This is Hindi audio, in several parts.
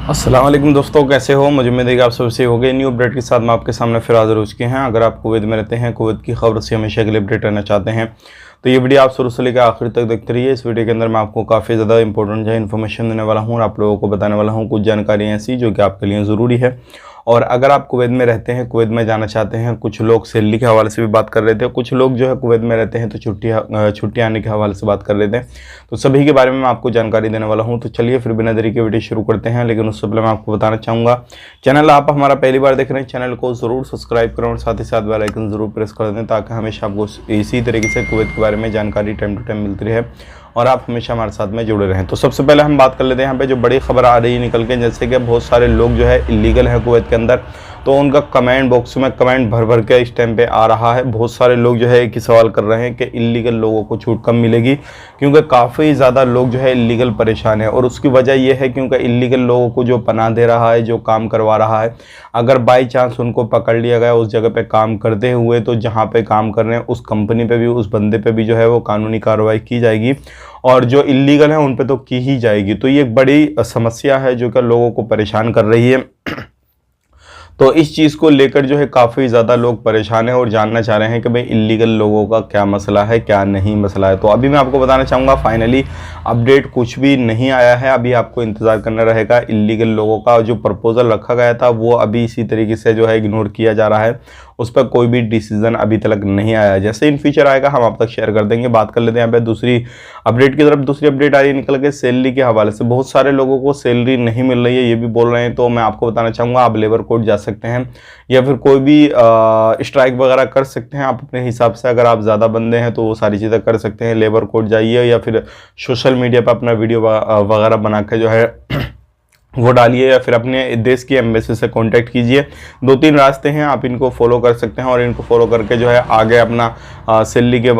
अस्सलाम वालेकुम दोस्तों, कैसे हो? मुझे उम्मीद है कि आप सबसे हो गए। न्यू अपडेट के साथ मैं आपके सामने फिर हाजिर हो चुके हैं। अगर आप कुवैत में रहते हैं, कुवैत की खबर से हमेशा के लिए अपडेट रहना चाहते हैं तो ये वीडियो आप शुरू से लेकर आखिर तक देखते रहिए। इस वीडियो के अंदर मैं आपको काफ़ी ज़्यादा इंपॉर्टेंट जो है इन्फॉर्मेशन देने वाला हूँ और आप लोगों को बताने वाला हूँ कुछ जानकारी ऐसी जो कि आपके लिए ज़रूरी है। और अगर आप कुवैत में रहते हैं, कुवैत में जाना चाहते हैं, कुछ लोग सैलरी के हवाले से भी बात कर रहे थे, कुछ लोग जो है कुवैत में रहते हैं तो छुट्टी आने के हवाले से बात कर रहे थे, तो सभी के बारे में मैं आपको जानकारी देने वाला हूं। तो चलिए फिर बिना देरी के वीडियो शुरू करते हैं। लेकिन उससे पहले मैं आपको बताना चाहूँगा, चैनल आप हमारा पहली बार देख रहे हैं, चैनल को ज़रूर सब्सक्राइब करें और साथ ही साथ बेल आइकन ज़रूर प्रेस कर दें ताकि हमेशा आपको इसी तरीके से कुवैत के बारे में जानकारी टाइम टू टाइम मिलती रहे और आप हमेशा हमारे साथ में जुड़े रहें। तो सबसे पहले हम बात कर लेते हैं यहाँ पे जो बड़ी खबर आ रही है निकल के, जैसे कि बहुत सारे लोग जो है इलीगल हैं कुवैत के अंदर, तो उनका कमेंट बॉक्स में कमेंट भर भर के इस टाइम पे आ रहा है। बहुत सारे लोग जो है एक ही सवाल कर रहे हैं कि इलीगल लोगों को छूट कब मिलेगी, क्योंकि काफ़ी ज़्यादा लोग जो है इलीगल परेशान है। और उसकी वजह यह है क्योंकि इलीगल लोगों को जो पनाह दे रहा है, जो काम करवा रहा है, अगर बाई चांस उनको पकड़ लिया गया उस जगह पे काम करते हुए, तो जहाँ पे काम कर रहे हैं उस कंपनी पे भी, उस बंदे पे भी जो है वो कानूनी कार्रवाई की जाएगी और जो इलीगल है उन पे तो की ही जाएगी। तो ये एक बड़ी समस्या है जो कि लोगों को परेशान कर रही है। तो इस चीज़ को लेकर जो है काफ़ी ज़्यादा लोग परेशान हैं और जानना चाह रहे हैं कि भाई इलीगल लोगों का क्या मसला है, क्या नहीं मसला है। तो अभी मैं आपको बताना चाहूँगा, फाइनली अपडेट कुछ भी नहीं आया है। अभी आपको इंतज़ार करना रहेगा। इलीगल लोगों का जो प्रपोज़ल रखा गया था वो अभी इसी तरीके से जो है इग्नोर किया जा रहा है, उस पर कोई भी डिसीजन अभी तक नहीं आया। जैसे इन फ्यूचर आएगा हम आप तक शेयर कर देंगे। बात कर लेते हैं यहाँ पे दूसरी अपडेट की तरफ। दूसरी अपडेट आ रही है निकल के सैलरी के हवाले से। बहुत सारे लोगों को सैलरी नहीं मिल रही है, ये भी बोल रहे हैं। तो मैं आपको बताना चाहूँगा, आप लेबर कोर्ट जा सकते हैं या फिर कोई भी स्ट्राइक वगैरह कर सकते हैं आप अपने हिसाब से। अगर आप ज़्यादा बंदे हैं तो वो सारी चीज़ें कर सकते हैं। लेबर कोर्ट जाइए या फिर सोशल मीडिया पर अपना वीडियो वगैरह बना के जो है वो डालिए या फिर अपने देश की एम्बेसी से कांटेक्ट कीजिए। 2-3 रास्ते हैं, आप इनको फॉलो कर सकते हैं और इनको फॉलो करके जो है आगे अपना सैलरी के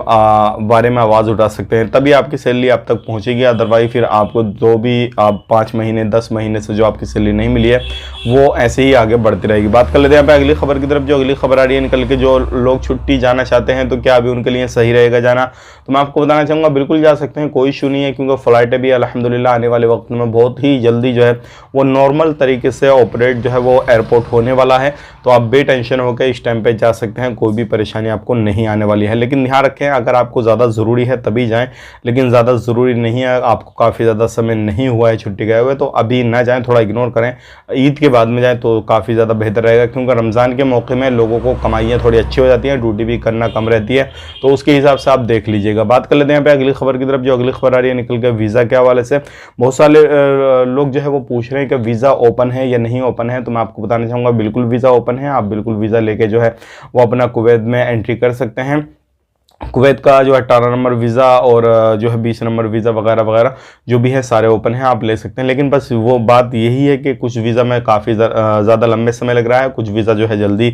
बारे में आवाज़ उठा सकते हैं, तभी आपकी सैलरी आप तक पहुंचेगी। अदरवाइज फिर आपको जो भी 5 महीने 10 महीने से जो आपकी सैलरी नहीं मिली है वो ऐसे ही आगे बढ़ती रहेगी। बात कर लेते हैं यहाँ पे अगली खबर की तरफ। जो अगली खबर आ रही है निकल के, जो लोग छुट्टी जाना चाहते हैं तो क्या अभी उनके लिए सही रहेगा जाना? तो मैं आपको बताना चाहूँगा, बिल्कुल जा सकते हैं, कोई इशू नहीं है, क्योंकि फ़्लाइटें भी अल्हम्दुलिल्लाह आने वाले वक्त में बहुत ही जल्दी जो है वो नॉर्मल तरीके से ऑपरेट जो है वो एयरपोर्ट होने वाला है। तो आप बेटेंशन होकर इस टाइम पे जा सकते हैं, कोई भी परेशानी आपको नहीं आने वाली है। लेकिन ध्यान रखें, अगर आपको ज़्यादा ज़रूरी है तभी जाएं, लेकिन ज़्यादा ज़रूरी नहीं है, आपको काफ़ी ज़्यादा समय नहीं हुआ है छुट्टी गए हुए, तो अभी ना जाएं, थोड़ा इग्नोर करें। ईद के बाद में जाएँ तो काफ़ी ज़्यादा बेहतर रहेगा, क्योंकि रमज़ान के मौके में लोगों को कमाइयाँ थोड़ी अच्छी हो जाती हैं, ड्यूटी भी करना कम रहती है, तो उसके हिसाब से आप देख लीजिएगा। बात कर लेते हैं यहाँ पे अगली खबर की तरफ। जो अगली खबर आ रही है निकल के वीज़ा के हवाले से। बहुत सारे लोग जो है वो पूछ रहे हैं कि वीज़ा ओपन है या नहीं ओपन है। तो मैं आपको बताना चाहूँगा, बिल्कुल वीज़ा ओपन है। आप बिल्कुल वीज़ा लेके जो है वो अपना कुवैत में एंट्री कर सकते हैं। कुवैत का जो 18 नंबर वीज़ा और जो है 20 नंबर वीज़ा वगैरह वगैरह जो भी है सारे ओपन हैं, आप ले सकते हैं। लेकिन बस वो बात यही है कि कुछ वीज़ा में काफ़ी ज़्यादा लंबे समय लग रहा है, कुछ वीज़ा जो है जल्दी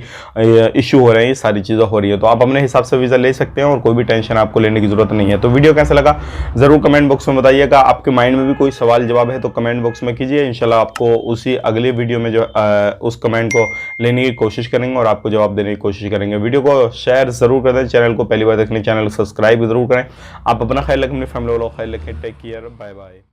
इशू हो रहे हैं, ये सारी चीज़ें हो रही है। तो आप अपने हिसाब से वीज़ा ले सकते हैं और कोई भी टेंशन आपको लेने की ज़रूरत नहीं है। तो वीडियो कैसा लगा ज़रूर कमेंट बॉक्स में बताइएगा। आपके माइंड में भी कोई सवाल जवाब है तो कमेंट बॉक्स में कीजिए। इंशाल्लाह आपको उसी अगले वीडियो में जो उस कमेंट को लेने की कोशिश करेंगे और आपको जवाब देने की कोशिश करेंगे। वीडियो को शेयर ज़रूर कर दें, चैनल को पहली बार देखने चैनल को सब्सक्राइब जरूर करें। आप अपना ख्याल रखें, अपनी फैमिली वालों का ख्याल रखें। Take care, bye bye.